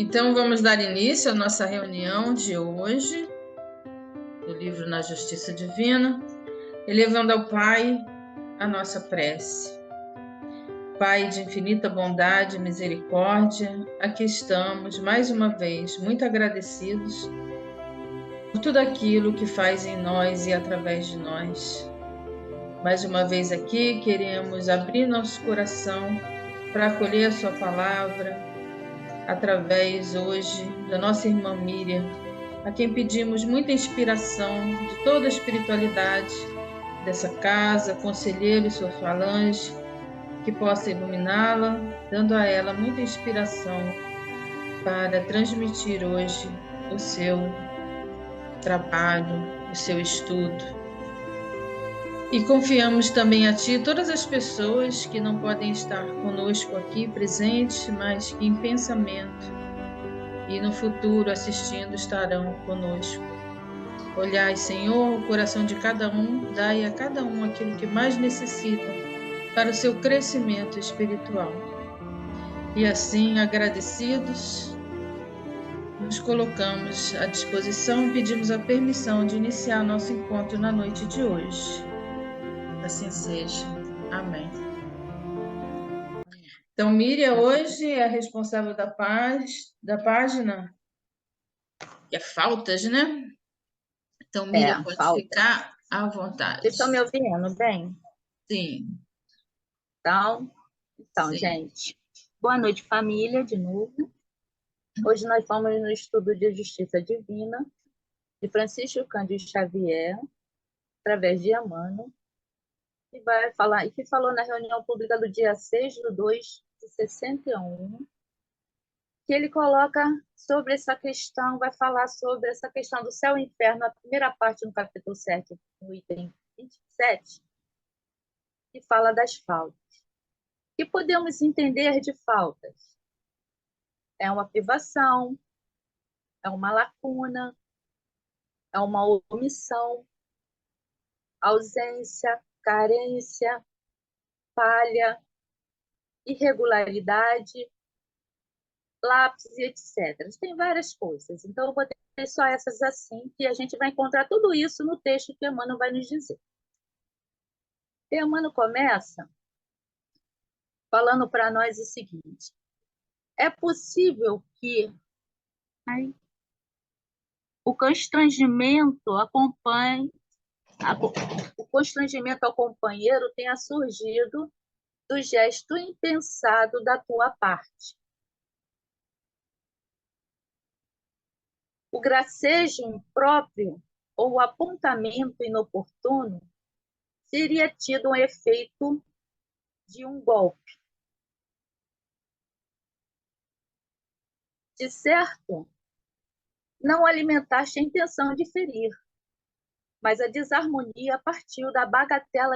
Então, vamos dar início à nossa reunião de hoje, do livro Na Justiça Divina, elevando ao Pai a nossa prece. Pai de infinita bondade e misericórdia, aqui estamos, mais uma vez, muito agradecidos por tudo aquilo que faz em nós e através de nós. Mais uma vez aqui, queremos abrir nosso coração para acolher a sua palavra, através hoje da nossa irmã Miriam, a quem pedimos muita inspiração de toda a espiritualidade dessa casa, conselheiro e sua falange, que possa iluminá-la, dando a ela muita inspiração para transmitir hoje o seu trabalho, o seu estudo. E confiamos também a Ti todas as pessoas que não podem estar conosco aqui presentes, mas que em pensamento e no futuro assistindo estarão conosco. Olhai, Senhor, o coração de cada um, dai a cada um aquilo que mais necessita para o seu crescimento espiritual. E assim, agradecidos, nos colocamos à disposição e pedimos a permissão de iniciar nosso encontro na noite de hoje. Assim seja. Amém. Então, Miriam hoje é a responsável da página, que é faltas, né? Então, Miriam pode ficar à vontade. Vocês estão me ouvindo bem? Sim. Então, Sim. Gente, boa noite, família, de novo. Hoje nós vamos no estudo de Justiça Divina, de Francisco Cândido Xavier, através de Emmanuel, que vai falar, e que falou na reunião pública do dia 6/2/61, que ele coloca sobre essa questão, vai falar sobre essa questão do céu e inferno, a primeira parte no capítulo 7, no item 27, que fala das faltas. O que podemos entender de faltas? É uma privação, é uma lacuna, é uma omissão, ausência, carência, falha, irregularidade, lápis e etc. Tem várias coisas. Então, eu botei só essas assim, que a gente vai encontrar tudo isso no texto que Emmanuel vai nos dizer. Emmanuel começa falando para nós o seguinte: é possível que o constrangimento ao companheiro tenha surgido do gesto impensado da tua parte. O gracejo impróprio ou o apontamento inoportuno teria tido um efeito de um golpe. De certo, não alimentaste a intenção de ferir, mas a desarmonia partiu da bagatela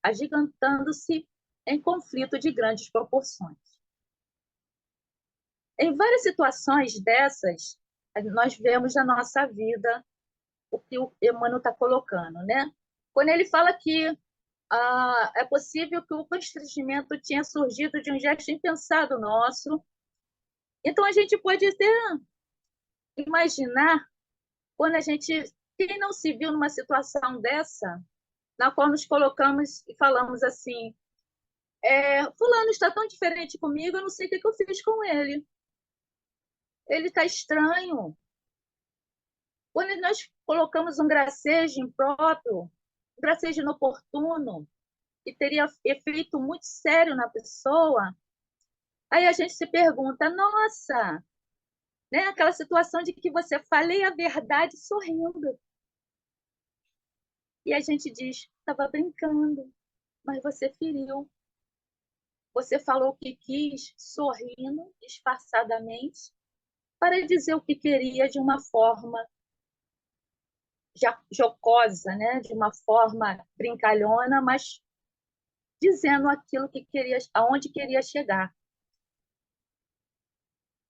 agigantando-se em conflito de grandes proporções. Em várias situações dessas, nós vemos na nossa vida o que o Emmanuel está colocando, né? Quando ele fala que é possível que o constrangimento tinha surgido de um gesto impensado nosso, então a gente pode até imaginar quando quem não se viu numa situação dessa, na qual nos colocamos e falamos assim, fulano está tão diferente comigo, eu não sei o que eu fiz com ele. Ele está estranho. Quando nós colocamos um gracejo impróprio, um gracejo inoportuno, que teria efeito muito sério na pessoa, aí a gente se pergunta, nossa, né? Aquela situação de que você falei a verdade sorrindo. E a gente diz, estava brincando, mas você feriu. Você falou o que quis, sorrindo, disfarçadamente, para dizer o que queria de uma forma jocosa, né? De uma forma brincalhona, mas dizendo aquilo que queria, aonde queria chegar.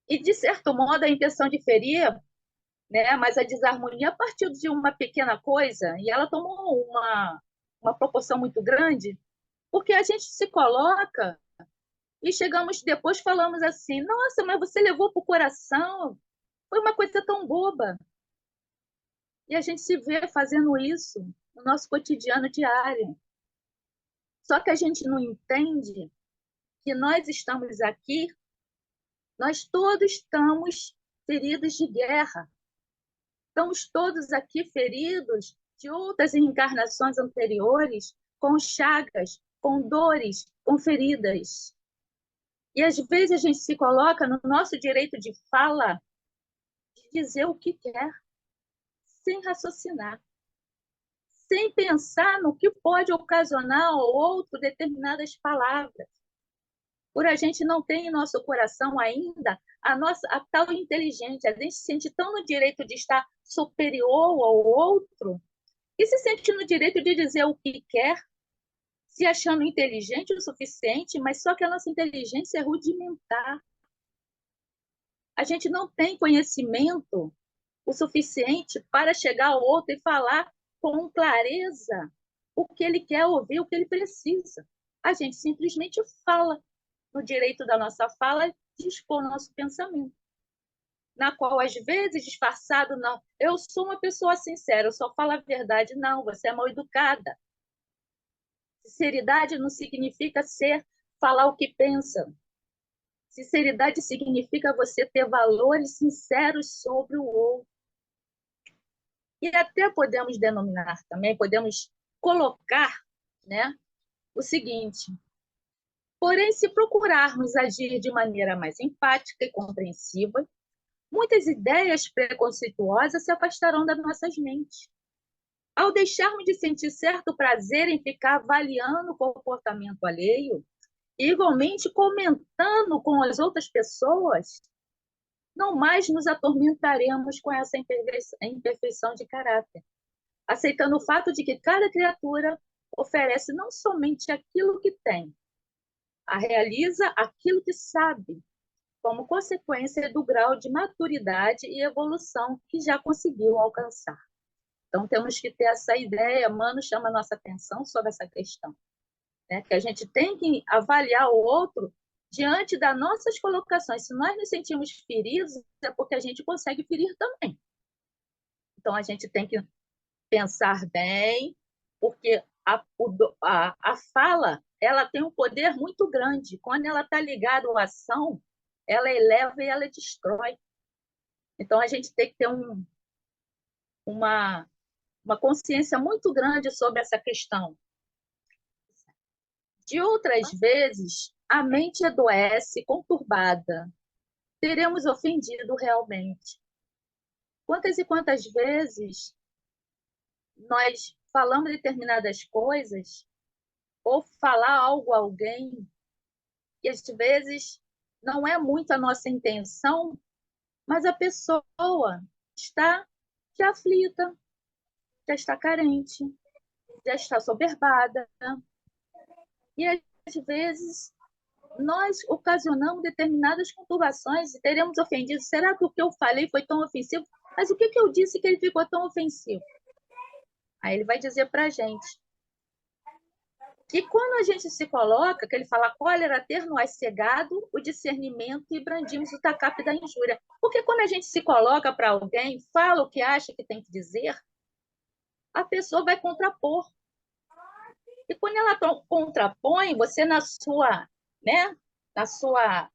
E, de certo modo, a intenção de ferir, né? Mas a desarmonia partiu de uma pequena coisa e ela tomou uma proporção muito grande, porque a gente se coloca E chegamos depois, falamos assim: nossa, mas você levou para o coração, foi uma coisa tão boba. E a gente se vê fazendo isso no nosso cotidiano diário. Só que a gente não entende que nós estamos aqui, nós todos estamos feridos de guerra. Estamos todos aqui feridos de outras encarnações anteriores, com chagas, com dores, com feridas. E às vezes a gente se coloca no nosso direito de fala, de dizer o que quer, sem raciocinar, sem pensar no que pode ocasionar ao outro determinadas palavras. Por a gente não ter em nosso coração ainda a tal inteligência, a gente se sente tão no direito de estar superior ao outro e se sente no direito de dizer o que quer, se achando inteligente o suficiente, mas só que a nossa inteligência é rudimentar. A gente não tem conhecimento o suficiente para chegar ao outro e falar com clareza o que ele quer ouvir, o que ele precisa. A gente simplesmente fala no direito da nossa fala de expor nosso pensamento, na qual, às vezes, disfarçado, não, eu sou uma pessoa sincera, eu só falo a verdade. Não, você é mal educada. Sinceridade não significa falar o que pensa. Sinceridade significa você ter valores sinceros sobre o outro. E até podemos denominar também, podemos colocar, né, o seguinte: porém, se procurarmos agir de maneira mais empática e compreensiva, muitas ideias preconceituosas se afastarão das nossas mentes. Ao deixarmos de sentir certo prazer em ficar avaliando o comportamento alheio, e igualmente comentando com as outras pessoas, não mais nos atormentaremos com essa imperfeição de caráter, aceitando o fato de que cada criatura oferece não somente aquilo que tem, a realiza aquilo que sabe, como consequência do grau de maturidade e evolução que já conseguiu alcançar. Então, temos que ter essa ideia. Mano chama a nossa atenção sobre essa questão, né? Que a gente tem que avaliar o outro diante das nossas colocações. Se nós nos sentimos feridos, é porque a gente consegue ferir também. Então, a gente tem que pensar bem, porque a fala ela tem um poder muito grande. Quando ela está ligada à ação, ela eleva e ela destrói. Então, a gente tem que ter uma consciência muito grande sobre essa questão. De outras vezes, a mente adoece conturbada. Teremos ofendido realmente. Quantas e quantas vezes nós falamos determinadas coisas ou falar algo a alguém e às vezes não é muito a nossa intenção, mas a pessoa está já aflita, já está carente, já está soberbada. E às vezes nós ocasionamos determinadas conturbações e teremos ofendido. Será que o que eu falei foi tão ofensivo? Mas o que eu disse que ele ficou tão ofensivo? Aí ele vai dizer para a gente que quando a gente se coloca, que ele fala, cólera, ter nós cegado o discernimento e brandimos o tacape da injúria. Porque quando a gente se coloca para alguém, fala o que acha que tem que dizer, a pessoa vai contrapor. E quando ela contrapõe, você né, na sua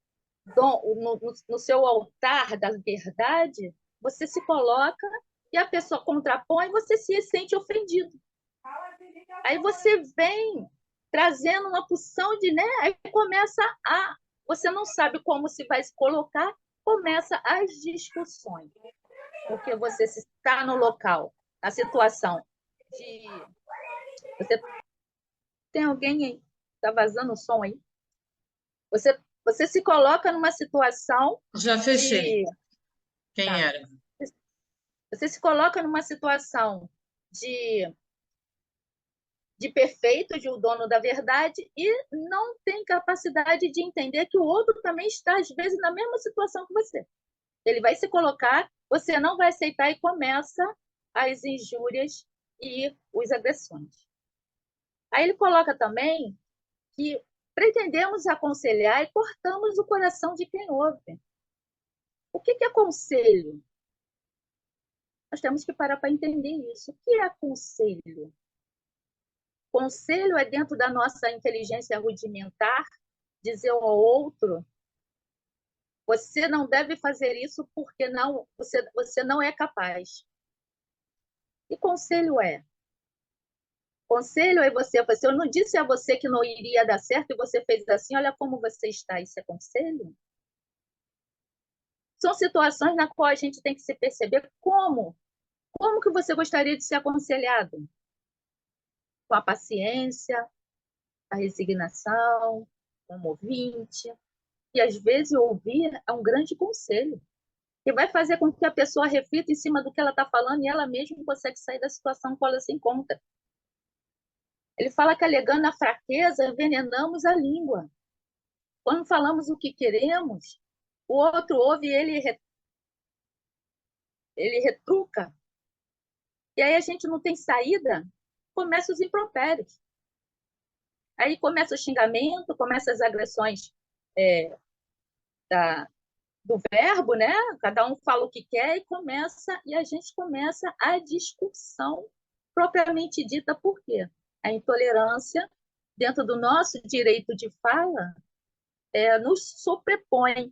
no seu altar da verdade, você se coloca e a pessoa contrapõe e você se sente ofendido. Aí você vem trazendo uma porção de, né? Aí começa você não sabe como se vai se colocar, começa as discussões. Porque você está no local, na situação de... Você tem alguém aí? Está vazando o som aí? Você se coloca numa situação Já fechei. Quem Tá. era? Você se coloca numa situação de perfeito, de o dono da verdade, e não tem capacidade de entender que o outro também está, às vezes, na mesma situação que você. Ele vai se colocar, você não vai aceitar e começa as injúrias e as agressões. Aí ele coloca também que pretendemos aconselhar e cortamos o coração de quem ouve. O que é conselho? Nós temos que parar para entender isso. O que é conselho? Conselho é dentro da nossa inteligência rudimentar dizer ao outro: você não deve fazer isso porque você não é capaz. E conselho é? Conselho é você, eu não disse a você que não iria dar certo e você fez assim, olha como você está. Isso é conselho? São situações na qual a gente tem que se perceber como que você gostaria de ser aconselhado? Com a paciência, a resignação, como ouvinte. E às vezes ouvir é um grande conselho, que vai fazer com que a pessoa reflita em cima do que ela está falando e ela mesma consegue sair da situação que ela se encontra. Ele fala que alegando a fraqueza, envenenamos a língua. Quando falamos o que queremos, o outro ouve e ele retruca. E aí a gente não tem saída, começa os impropérios. Aí começa o xingamento, começa as agressões da, do verbo, né? Cada um fala o que quer e a gente começa a discussão propriamente dita. Por quê? A intolerância, dentro do nosso direito de fala, nos sobrepõe,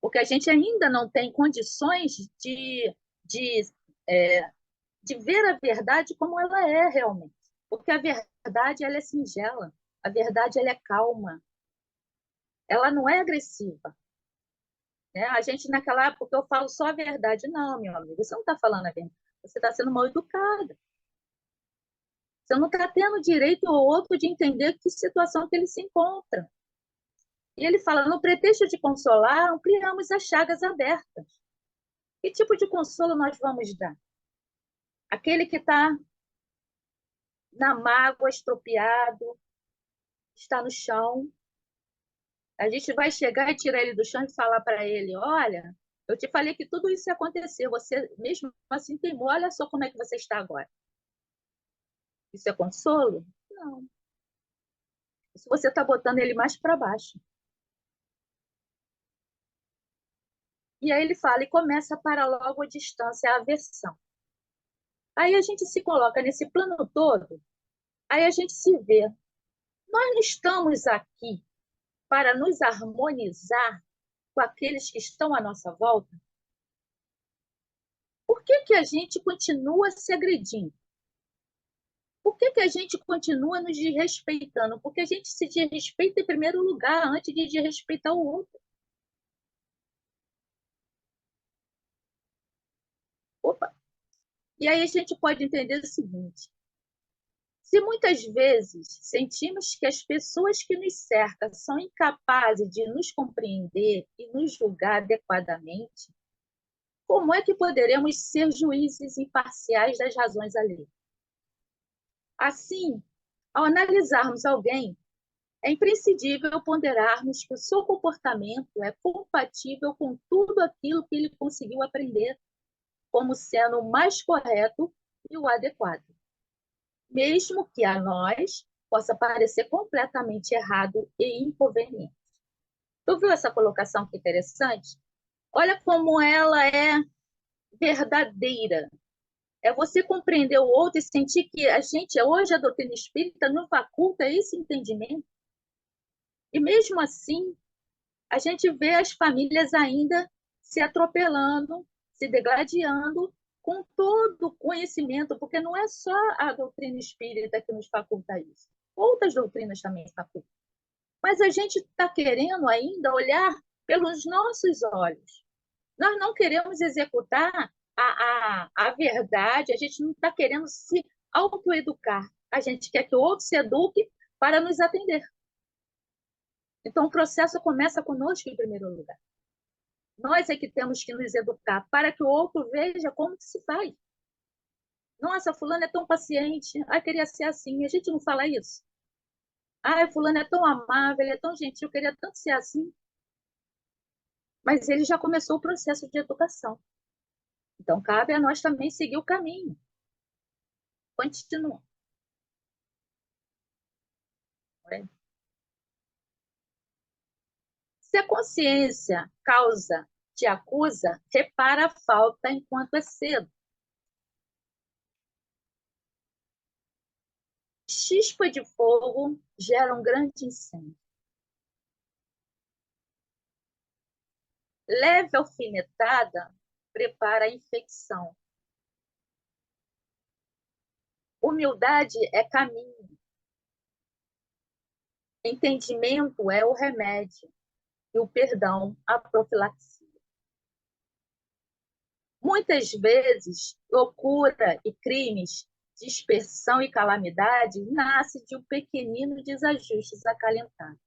porque a gente ainda não tem condições de, é, de ver a verdade como ela é realmente. Porque a verdade ela é singela, a verdade ela é calma, ela não é agressiva. Né? A gente, naquela época, eu falo só a verdade. Não, meu amigo, você não está falando a verdade. Você está sendo mal educada. Você não está tendo direito ao outro de entender que situação que ele se encontra. E ele fala, no pretexto de consolar, ampliamos as chagas abertas. Que tipo de consolo nós vamos dar? Aquele que está na mágoa, estropiado, está no chão. A gente vai chegar e tirar ele do chão e falar para ele, olha, eu te falei que tudo isso ia acontecer, você mesmo assim teimou, olha só como é que você está agora. Isso é consolo? Não. Isso você está botando ele mais para baixo. E aí ele fala, e começa para logo a distância, a aversão. Aí a gente se coloca nesse plano todo, aí a gente se vê. Nós não estamos aqui para nos harmonizar com aqueles que estão à nossa volta? Por que a gente continua se agredindo? Por que a gente continua nos desrespeitando? Porque a gente se desrespeita em primeiro lugar, antes de desrespeitar o outro. Opa! E aí a gente pode entender o seguinte: se muitas vezes sentimos que as pessoas que nos cercam são incapazes de nos compreender e nos julgar adequadamente, como é que poderemos ser juízes imparciais das razões alheias? Assim, ao analisarmos alguém, é imprescindível ponderarmos que o seu comportamento é compatível com tudo aquilo que ele conseguiu aprender, como sendo o mais correto e o adequado, mesmo que a nós possa parecer completamente errado e inconveniente. Tu viu essa colocação que interessante? Olha como ela é verdadeira. É você compreender o outro e sentir que hoje, a doutrina espírita não faculta esse entendimento. E mesmo assim, a gente vê as famílias ainda se atropelando, se degladiando com todo o conhecimento, porque não é só a doutrina espírita que nos faculta isso. Outras doutrinas também facultam. Mas a gente está querendo ainda olhar pelos nossos olhos. Nós não queremos executar a verdade, a gente não está querendo se autoeducar. A gente quer que o outro se eduque para nos atender. Então, o processo começa conosco em primeiro lugar. Nós é que temos que nos educar para que o outro veja como que se faz. Nossa, fulano é tão paciente. Ah, queria ser assim. A gente não fala isso. Ah, fulano é tão amável, ele é tão gentil, queria tanto ser assim. Mas ele já começou o processo de educação. Então, cabe a nós também seguir o caminho. Continua. Se a consciência causa te acusa, repara a falta enquanto é cedo. Chispa de fogo gera um grande incêndio. Leve alfinetada prepara a infecção. Humildade é caminho. Entendimento é o remédio. E o perdão, a profilaxia. Muitas vezes, loucura e crimes, dispersão e calamidade nasce de um pequenino desajustes acalentados.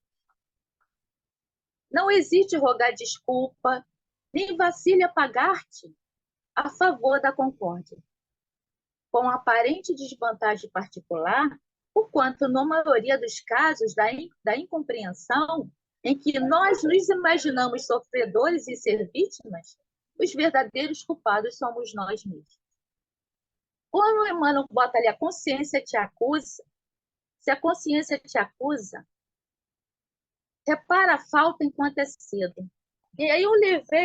Não existe rogar desculpa, nem vacile apagar-te a favor da concórdia. Com aparente desvantagem particular, porquanto, na maioria dos casos da incompreensão, em que nós nos imaginamos sofredores e ser vítimas, os verdadeiros culpados somos nós mesmos. Quando o Emmanuel bota ali a consciência te acusa, se a consciência te acusa, repara a falta enquanto é cedo. E aí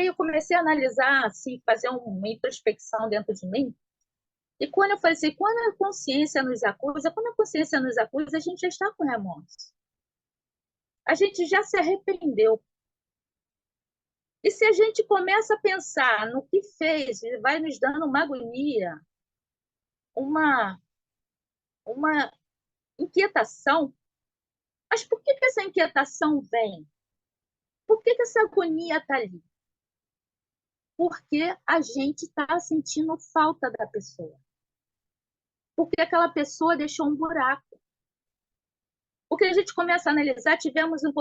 eu comecei a analisar, assim, fazer uma introspecção dentro de mim. E quando eu falei assim, quando a consciência nos acusa, a gente já está com remorso. A gente já se arrependeu. E se a gente começa a pensar no que fez, vai nos dando uma agonia, uma inquietação. Mas por que essa inquietação vem? Por que essa agonia está ali? Porque a gente está sentindo falta da pessoa. Porque aquela pessoa deixou um buraco. Porque a gente começa a analisar, tivemos um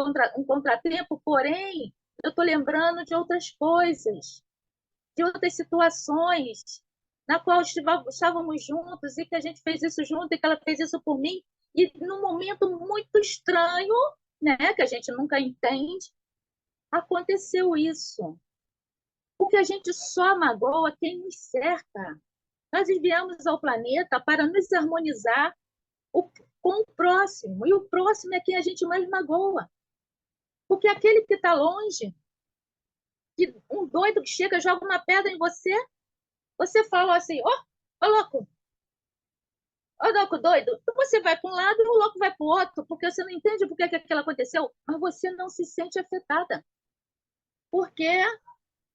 contratempo, porém, eu estou lembrando de outras coisas, de outras situações, na qual estávamos juntos e que a gente fez isso junto e que ela fez isso por mim. E num momento muito estranho, né, que a gente nunca entende, aconteceu isso. Porque a gente só magoa quem nos cerca. Nós enviamos ao planeta para nos harmonizar com o próximo. E o próximo é quem a gente mais magoa. Porque aquele que está longe, que um doido que chega, joga uma pedra em você, você fala assim, ó louco, ô louco doido, você vai para um lado e o louco vai para o outro, porque você não entende por que aquilo aconteceu, mas você não se sente afetada. Porque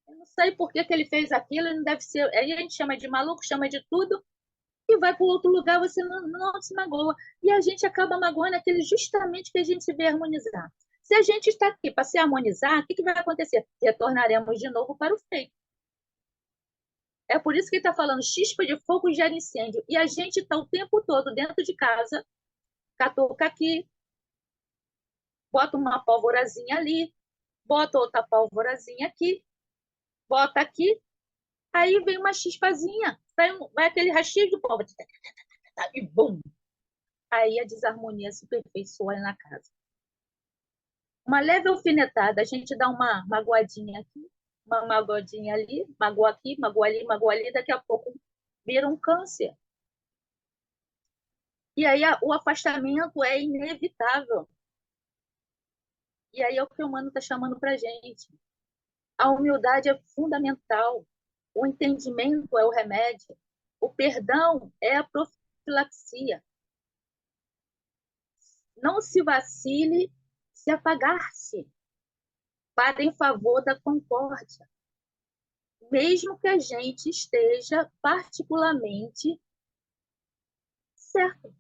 eu não sei por que ele fez aquilo, ele não deve ser. Aí a gente chama de maluco, chama de tudo, e vai para outro lugar, você não se magoa. E a gente acaba magoando aquele justamente que a gente se vê harmonizar. Se a gente está aqui para se harmonizar, o que vai acontecer? Retornaremos de novo para o feito. É por isso que ele está falando, chispa de fogo gera incêndio. E a gente está o tempo todo dentro de casa, catuca aqui, bota uma pólvorazinha ali, bota outra pólvorazinha aqui, bota aqui, aí vem uma chispazinha, vai aquele rastilho de pólvora, e bum! Aí a desarmonia se aperfeiçoa na casa. Uma leve alfinetada, a gente dá uma magoadinha aqui, uma magoadinha ali, magoa aqui, magoa ali, daqui a pouco vira um câncer. E aí o afastamento é inevitável. E aí é o que o Emmanuel está chamando para a gente. A humildade é fundamental. O entendimento é o remédio. O perdão é a profilaxia. Não se vacile se apagar-se para em favor da concórdia, mesmo que a gente esteja particularmente certo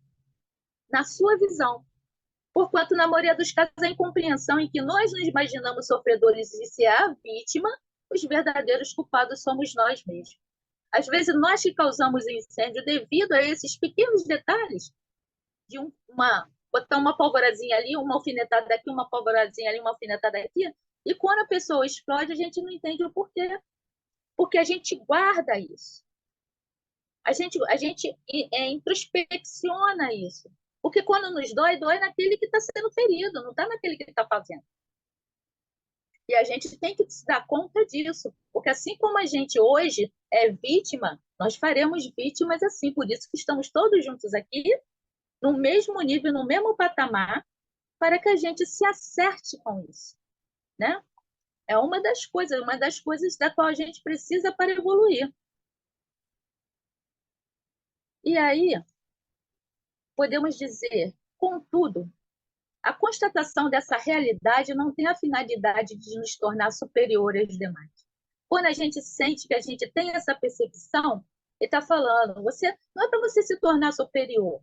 na sua visão. Porquanto, na maioria dos casos, a incompreensão em que nós nos imaginamos sofredores e ser a vítima, os verdadeiros culpados somos nós mesmos. Às vezes, nós que causamos incêndio devido a esses pequenos detalhes de botar uma pólvorazinha ali, uma alfinetada aqui, uma pólvorazinha ali, uma alfinetada aqui, e quando a pessoa explode, a gente não entende o porquê. Porque a gente guarda isso. A gente introspecciona isso. Porque quando nos dói, dói naquele que está sendo ferido, não está naquele que está fazendo. E a gente tem que se dar conta disso. Porque assim como a gente hoje é vítima, nós faremos vítimas assim. Por isso que estamos todos juntos aqui, no mesmo nível, no mesmo patamar, para que a gente se acerte com isso. Né? É uma das coisas da qual a gente precisa para evoluir. E aí, podemos dizer, contudo, a constatação dessa realidade não tem a finalidade de nos tornar superiores aos demais. Quando a gente sente que a gente tem essa percepção, ele está falando, não é para você se tornar superior.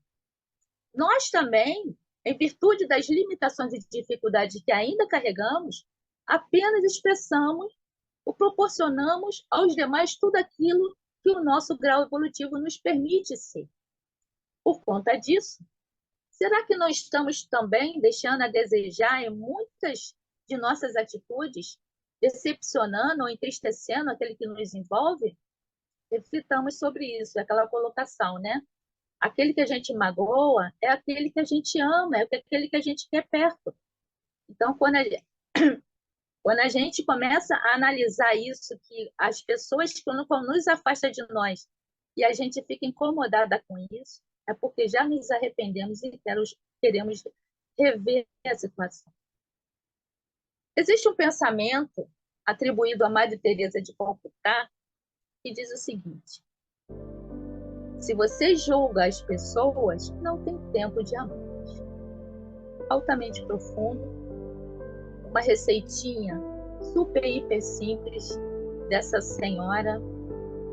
Nós também, em virtude das limitações e dificuldades que ainda carregamos, apenas expressamos ou proporcionamos aos demais tudo aquilo que o nosso grau evolutivo nos permite ser. Por conta disso, será que não estamos também deixando a desejar em muitas de nossas atitudes, decepcionando ou entristecendo aquele que nos envolve? Reflitamos sobre isso, aquela colocação, né? Aquele que a gente magoa é aquele que a gente ama, é aquele que a gente quer perto. Então, quando a gente começa a analisar isso, que as pessoas que nos afastam de nós e a gente fica incomodada com isso, é porque já nos arrependemos e queremos rever a situação. Existe um pensamento atribuído a Madre Teresa de Calcutá que diz o seguinte: se você julga as pessoas, não tem tempo de amá-las. Altamente profundo, uma receitinha super, hiper simples dessa senhora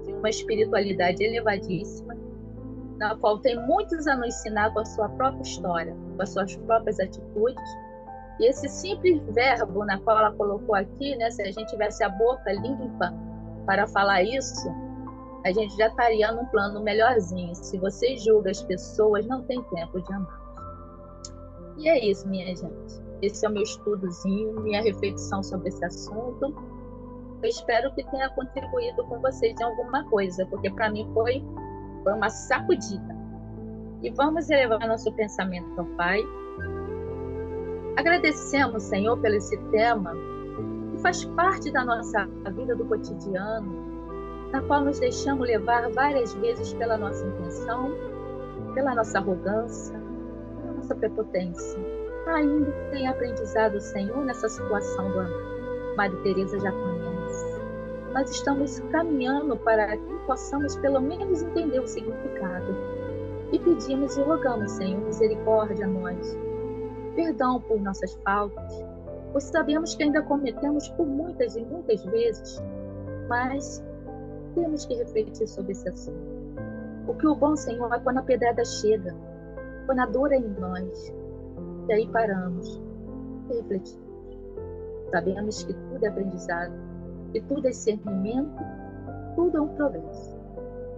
de uma espiritualidade elevadíssima, na qual tem muitos a nos ensinar com a sua própria história, com as suas próprias atitudes. E esse simples verbo na qual ela colocou aqui, né, se a gente tivesse a boca limpa para falar isso, a gente já estaria num plano melhorzinho. Se você julga as pessoas, não tem tempo de amar. E é isso, minha gente. Esse é o meu estudozinho, minha reflexão sobre esse assunto. Eu espero que tenha contribuído com vocês em alguma coisa, porque para mim foi uma sacudida. E vamos elevar nosso pensamento ao Pai. Agradecemos, Senhor, pelo esse tema que faz parte da nossa vida do cotidiano, na qual nos deixamos levar várias vezes pela nossa intenção, pela nossa arrogância, pela nossa prepotência. Ainda tem aprendizado, Senhor, nessa situação do amor. Madre Teresa já conhece. Nós estamos caminhando para que possamos pelo menos entender o significado. E pedimos e rogamos, Senhor, misericórdia a nós. Perdão por nossas faltas, pois sabemos que ainda cometemos por muitas e muitas vezes, mas temos que refletir sobre esse assunto. Porque o bom, Senhor, é quando a pedrada chega, quando a dor é em nós, e aí paramos e refletimos. Sabemos que tudo é aprendizado, que tudo é discernimento, tudo é um progresso.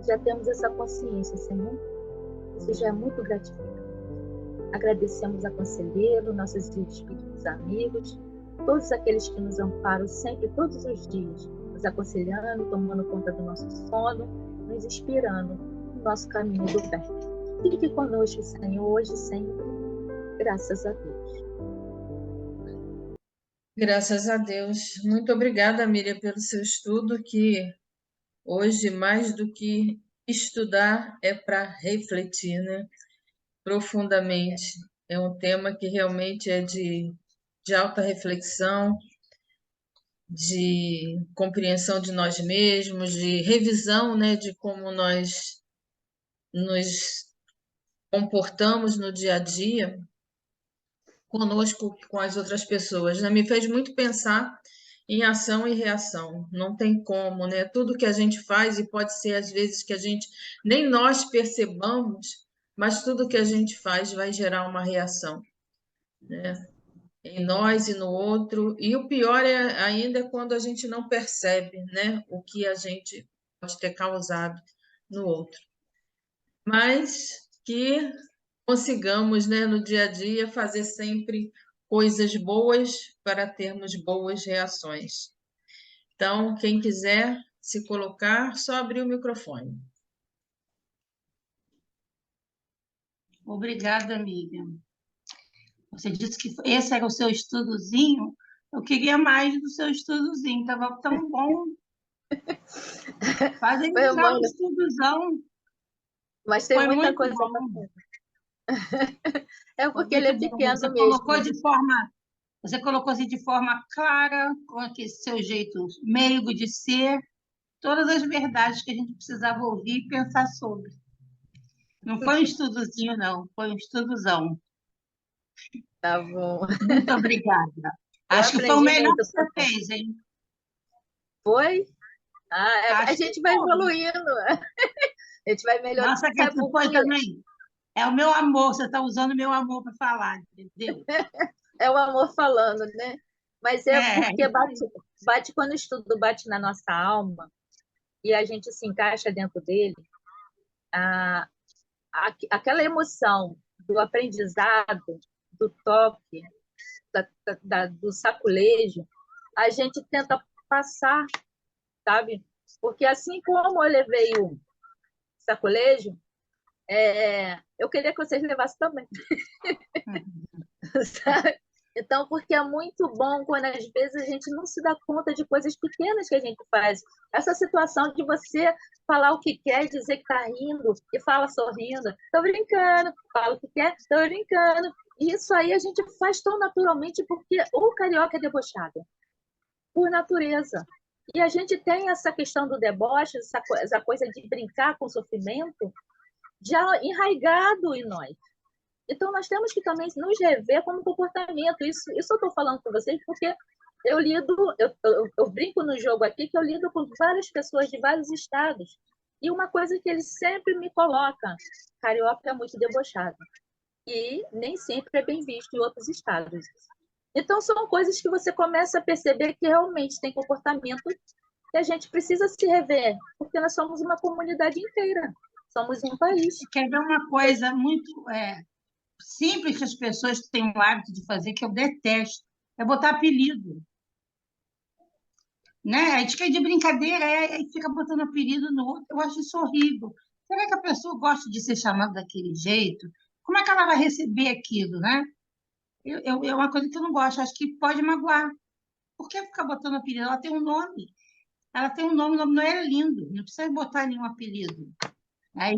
Já temos essa consciência, Senhor. Isso já é muito gratificante. Agradecemos a conselheiro, nossos espíritos amigos, todos aqueles que nos amparam sempre, todos os dias, nos aconselhando, tomando conta do nosso sono, nos inspirando no nosso caminho do bem. Fique conosco, Senhor, hoje e sempre. Graças a Deus. Graças a Deus. Muito obrigada, Miriam, pelo seu estudo, que hoje, mais do que estudar, é para refletir, né? Profundamente. É um tema que realmente é de alta reflexão, de compreensão de nós mesmos, de revisão, né, de como nós nos comportamos no dia a dia, conosco, com as outras pessoas, né? Me fez muito pensar em ação e reação. Não tem como, né? Tudo que a gente faz, e pode ser às vezes que a gente nem nós percebamos, mas tudo que a gente faz vai gerar uma reação, né? Em nós e no outro. E o pior é ainda quando a gente não percebe, né, o que a gente pode ter causado no outro. Mas que consigamos, né, no dia a dia, fazer sempre coisas boas para termos boas reações. Então, quem quiser se colocar, só abrir o microfone. Obrigada, Miriam. Você disse que esse era o seu estudozinho. Eu queria mais do seu estudozinho, estava tão bom. Fazem já um estudozão. Mas tem muita coisa para fazer. É porque ele é pequeno você mesmo. Colocou de forma Você colocou assim de forma clara, com aquele seu jeito meigo de ser, todas as verdades que a gente precisava ouvir e pensar sobre. Não foi um estudozinho, não, foi um estudozão. Tá bom. Muito obrigada. Eu Acho que foi o aprendi melhor muito que você também. fez, hein? Foi? A Acho que gente vai foi. evoluindo, a gente vai melhorando. Nossa, que Sabe essa por foi quê? também. É o meu amor, você está usando o meu amor para falar, entendeu? É o amor falando, né? Mas é É, porque isso bate, aí. bate quando o estudo bate na nossa alma e a gente se encaixa dentro dele, a, aquela emoção do aprendizado, do toque, do saculejo, a gente tenta passar, sabe? Porque assim como eu levei o saculejo, eu queria que vocês levassem também. Sabe? Então, porque é muito bom quando às vezes a gente não se dá conta de coisas pequenas que a gente faz. Essa situação de você falar o que quer, dizer que está rindo e fala sorrindo, estou brincando, fala o que quer, estou brincando. E isso aí a gente faz tão naturalmente porque o carioca é debochado, por natureza. E a gente tem essa questão do deboche, essa coisa de brincar com o sofrimento, já enraizado em nós. Então, nós temos que também nos rever como comportamento. Isso eu estou falando com vocês porque eu lido, eu brinco no jogo aqui que eu lido com várias pessoas de vários estados. E uma coisa que eles sempre me colocam, carioca é muito debochado. E nem sempre é bem visto em outros estados. Então, são coisas que você começa a perceber que realmente tem comportamento que a gente precisa se rever, porque nós somos uma comunidade inteira, somos um país. Quer ver uma coisa muito simples que as pessoas têm o hábito de fazer, que eu detesto, é botar apelido. Né? A gente quer de brincadeira e fica botando apelido no outro. Eu acho isso horrível. Será que a pessoa gosta de ser chamada daquele jeito? Como é que ela vai receber aquilo, né? É uma coisa que eu não gosto. Acho que pode magoar. Por que ficar botando apelido? Ela tem um nome. Ela tem um nome, o nome não é lindo. Não precisa botar nenhum apelido. Aí,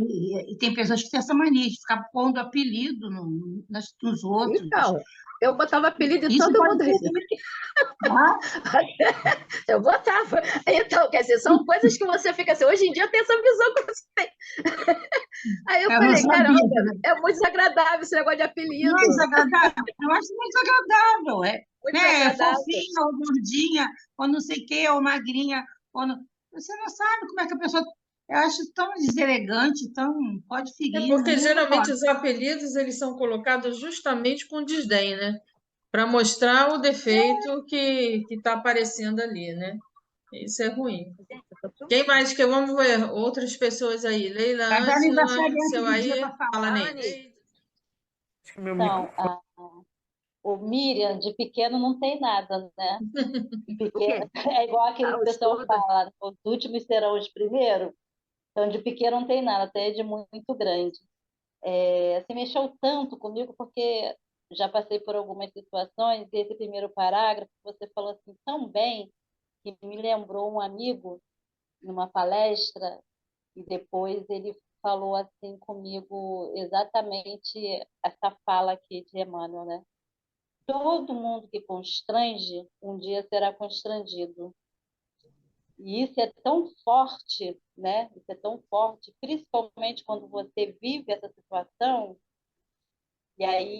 e tem pessoas que têm essa mania de ficar pondo apelido nos outros. Então, eu botava apelido em Isso todo pode mundo. ser. Ah, Eu botava. Então, quer dizer, são coisas que você fica assim. Hoje em dia eu tenho essa visão que você tem. Aí eu eu não falei, sabia. caramba, é muito desagradável esse negócio de Não apelido. é desagradável? Eu acho muito agradável. Muito É desagradável. fofinha, ou gordinha, ou não sei o quê, ou magrinha. Ou não... Você não sabe como é que a pessoa. Eu acho tão deselegante, tão. Pode É ferir, porque não geralmente gosto. os apelidos eles são colocados justamente com desdém, né? Para mostrar o defeito que está aparecendo ali, né? Isso é ruim. Gente, eu tô Quem mais que vamos ver? Outras pessoas aí. Leila, Mas a Ângela, aniversariante seu do dia aí, para fala falar. Neide. Acho que meu Então, microfone. o Miriam, de pequeno, não tem nada, né? O quê? Pequeno, é igual aquele que o O pessoal estudo. fala, os últimos serão os primeiros. Então, de pequeno não tem nada, até de muito grande. Assim, mexeu tanto comigo, porque já passei por algumas situações, e esse primeiro parágrafo, você falou assim tão bem, que me lembrou um amigo numa palestra, e depois ele falou assim comigo exatamente essa fala aqui de Emmanuel, né? Todo mundo que constrange, um dia será constrangido. E isso é tão forte, né? Isso é tão forte, principalmente quando você vive essa situação, e aí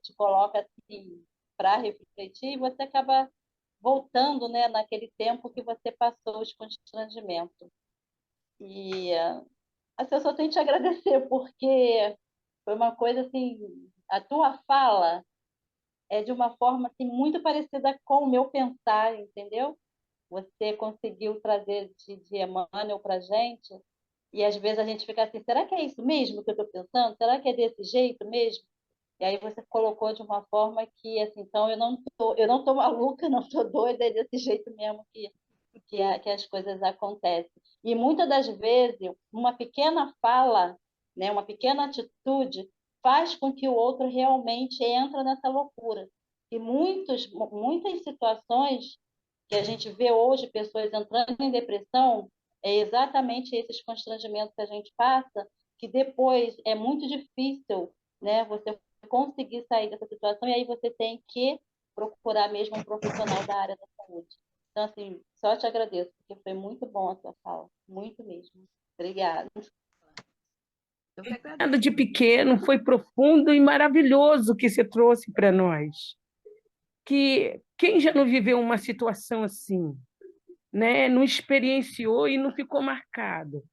te coloca assim para refletir, e você acaba voltando, né, naquele tempo que você passou os constrangimentos. E assim, eu só tenho que te agradecer, porque foi uma coisa assim, a tua fala é de uma forma assim, muito parecida com o meu pensar, entendeu? Você conseguiu trazer de Emmanuel para a gente, e às vezes a gente fica assim, será que é isso mesmo que eu estou pensando? Será que é desse jeito mesmo? E aí você colocou de uma forma que, assim, então eu não tô maluca, não tô doida, é desse jeito mesmo que as coisas acontecem. E muitas das vezes, uma pequena fala, né, uma pequena atitude, faz com que o outro realmente entre nessa loucura. E muitas situações que a gente vê hoje, pessoas entrando em depressão, é exatamente esses constrangimentos que a gente passa, que depois é muito difícil, né, você conseguir sair dessa situação, e aí você tem que procurar mesmo um profissional da área da saúde. Então, assim, só te agradeço, porque foi muito bom a tua fala, muito mesmo. Obrigada. Eu que Nada agradeço. de pequeno, foi profundo e maravilhoso que você trouxe para nós. Que quem já não viveu uma situação assim, né? Não experienciou e não ficou marcado.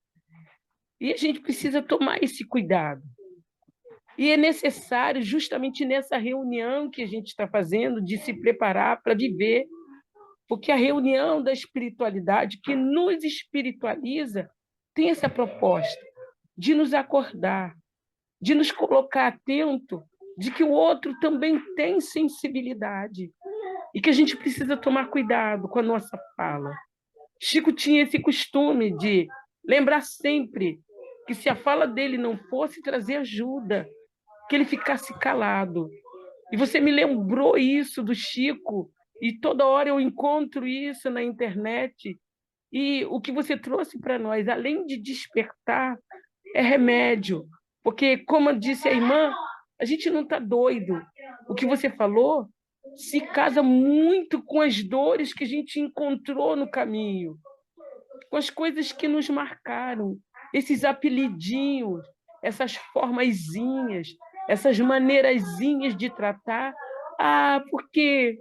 E a gente precisa tomar esse cuidado. E é necessário, justamente nessa reunião que a gente está fazendo, de se preparar para viver, porque a reunião da espiritualidade, que nos espiritualiza, tem essa proposta de nos acordar, de nos colocar atento, de que o outro também tem sensibilidade e que a gente precisa tomar cuidado com a nossa fala. Chico tinha esse costume de lembrar sempre que se a fala dele não fosse trazer ajuda, que ele ficasse calado. E você me lembrou isso do Chico, e toda hora eu encontro isso na internet. E o que você trouxe para nós, além de despertar, é remédio. Porque, como disse a irmã, a gente não está doido. O que você falou se casa muito com as dores que a gente encontrou no caminho, com as coisas que nos marcaram, esses apelidinhos, essas formazinhas, essas maneirazinhas de tratar. Ah, porque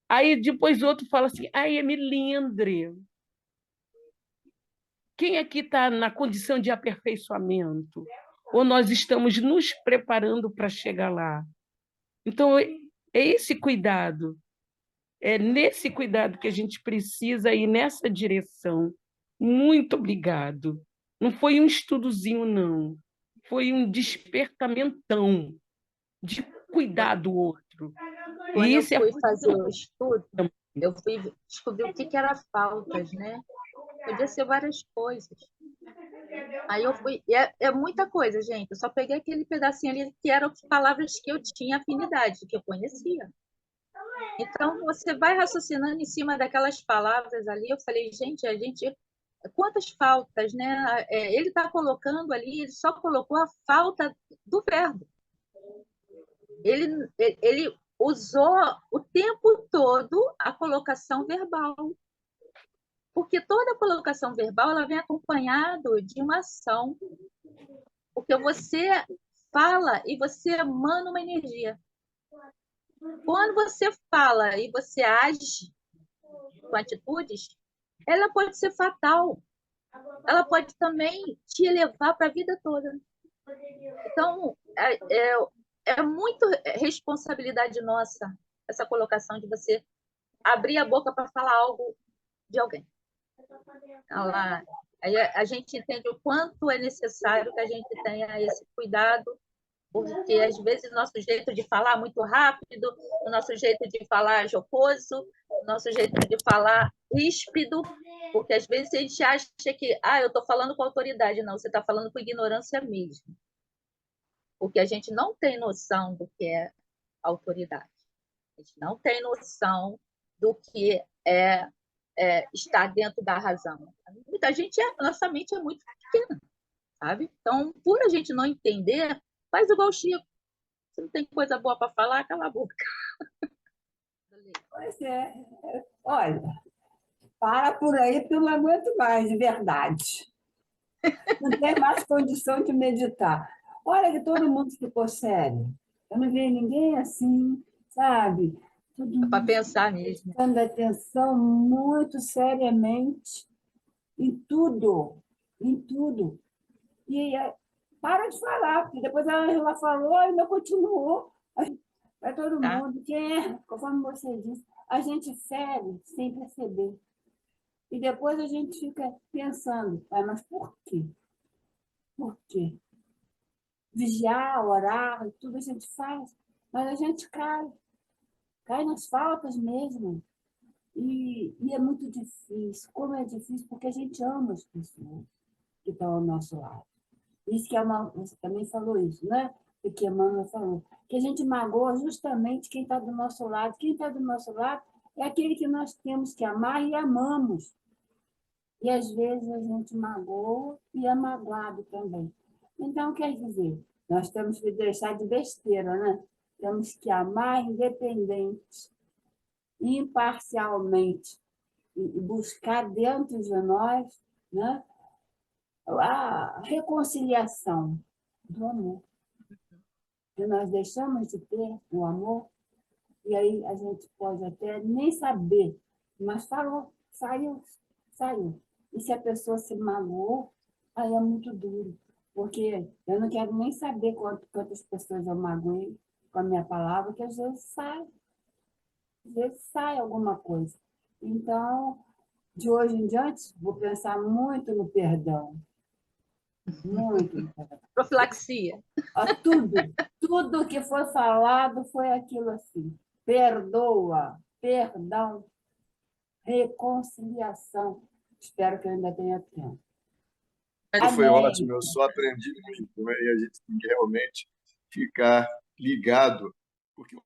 aí depois outro fala assim, ai, é milindre. Quem aqui está na condição de aperfeiçoamento? Ou nós estamos nos preparando para chegar lá? Então, é esse cuidado, é nesse cuidado que a gente precisa ir nessa direção. Muito obrigado. Não foi um estudozinho, não. Foi um despertamentão de cuidar do outro. Quando E eu isso é fui fazer o estudo, eu fui descobrir o que era faltas, né? Podia ser várias coisas. Aí eu fui. É muita coisa, gente. Eu só peguei aquele pedacinho ali que eram as palavras que eu tinha afinidade, que eu conhecia. Então, você vai raciocinando em cima daquelas palavras ali. Eu falei, gente, a gente. Quantas faltas, né? Ele está colocando ali, ele só colocou a falta do verbo. Ele usou o tempo todo a colocação verbal. Porque toda colocação verbal ela vem acompanhado de uma ação. Porque você fala e você emana uma energia. Quando você fala e você age com atitudes, ela pode ser fatal. Ela pode também te levar para a vida toda. Então, é muito responsabilidade nossa essa colocação de você abrir a boca para falar algo de alguém. Aí a gente entende o quanto é necessário que a gente tenha esse cuidado, porque às vezes o nosso jeito de falar muito rápido, o nosso jeito de falar jocoso, o nosso jeito de falar ríspido, porque às vezes a gente acha que eu estou falando com autoridade. Não, você está falando com ignorância mesmo. Porque a gente não tem noção do que é autoridade. A gente não tem noção do que estar dentro da razão. Muita gente, nossa mente é muito pequena, sabe? Então, por a gente não entender, faz igual o Chico. Se não tem coisa boa para falar, cala a boca. Pois é. Olha, para por aí, porque eu não aguento mais, de verdade. Não tem mais condição de meditar. Olha que todo mundo ficou sério. Eu não vi ninguém assim, sabe? Todo É para mundo pensar mesmo. prestando atenção muito seriamente em tudo, em tudo. E para de falar, porque depois a Angela falou e ainda continuou. Para todo mundo, que conforme você disse, a gente fere sem perceber. E depois a gente fica pensando, mas por quê? Por quê? Vigiar, orar, tudo a gente faz, mas a gente cai nas faltas mesmo. E é muito difícil. Como é difícil? Porque a gente ama as pessoas que estão ao nosso lado. Isso que você também falou isso, né? O que a Emmanuel falou. Que a gente magoa justamente quem está do nosso lado. Quem está do nosso lado é aquele que nós temos que amar e amamos. E às vezes a gente magoa e é magoado também. Então, quer dizer, nós temos que deixar de besteira, né? Temos que amar independente imparcialmente e buscar dentro de nós, né, a reconciliação do amor. Que nós deixamos de ter o amor, e aí a gente pode até nem saber, mas falou, saiu. E se a pessoa se magoou, aí é muito duro, porque eu não quero nem saber quantas pessoas eu magoei com a minha palavra, que às vezes sai alguma coisa. Então, de hoje em diante, vou pensar muito no perdão. Muito no perdão. Profilaxia. Tudo que foi falado foi aquilo assim. Perdoa, perdão, reconciliação. Espero que eu ainda tenha tempo. Foi Amém. ótimo, eu só aprendi muito, né? E a gente tem que realmente ficar ligado, porque